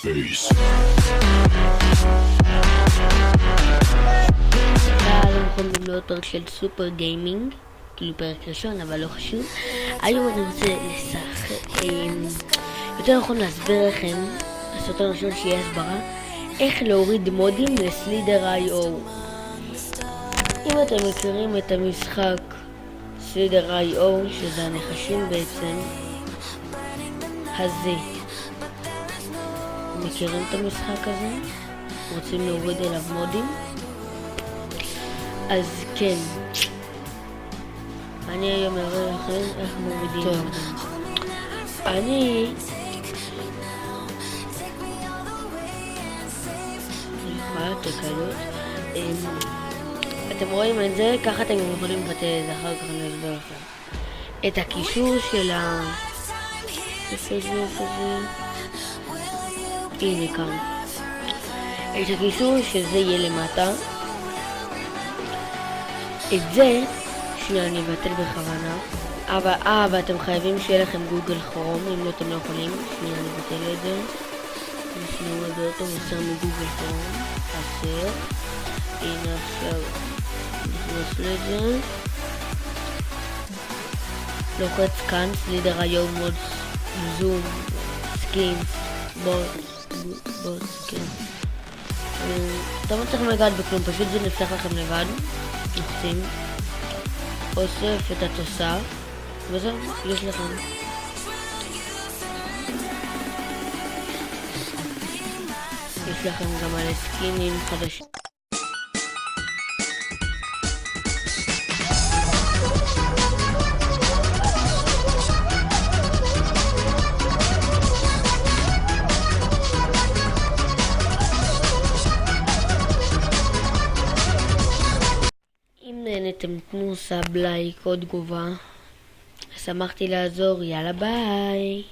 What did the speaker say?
face. היום אנחנו במלאות פרק של סופר גיימינג, כאילו פרק ראשון אבל לא חשוב. היום אני רוצה לשחק, יותר נכון להסביר לכם, הסרטון הראשון שיהיה הסברה, איך להוריד מודים לסלידר.io. אם אתם מכירים את המשחק סלידר.io, שזה הנחשים בעצם, הזה, מכירים את המשחק הזה? רוצים להוריד אליו מודים? אז כן, אני היום אראה לכם איך מורידים מודים. אני יכולה תקלות. אתם רואים את זה, ככה אתם יכולים לבטל את זה, אחר כך אני אסביר לכם את הקישור של איפה זה? הנה כאן. את הקישור שזה יהיה למטה. את זה, שנייה אני אבטל בכוונה. אבל אתם חייבים שיהיה לכם גוגל כרום, אם לא אתם לא יכולים. שנייה אני אבטל את זה. נשמעו את זה אותו, מסר מגוגל כרום. חסר. הנה עכשיו נכנס לזה. לוחץ כאן, סלידר.io מוד זום, סקינס, בוס, כן. אתם לא צריכים לגעת בכלום, פשוט זה נפתח לכם לבד. לוחצים, אוסף את התוסף, וזהו, יש לכם. יש לכם גם מלא סקינים חדשים. אם נהנתם תנו סאב, לייק או תגובה. שמחתי לעזור, יאללה ביי.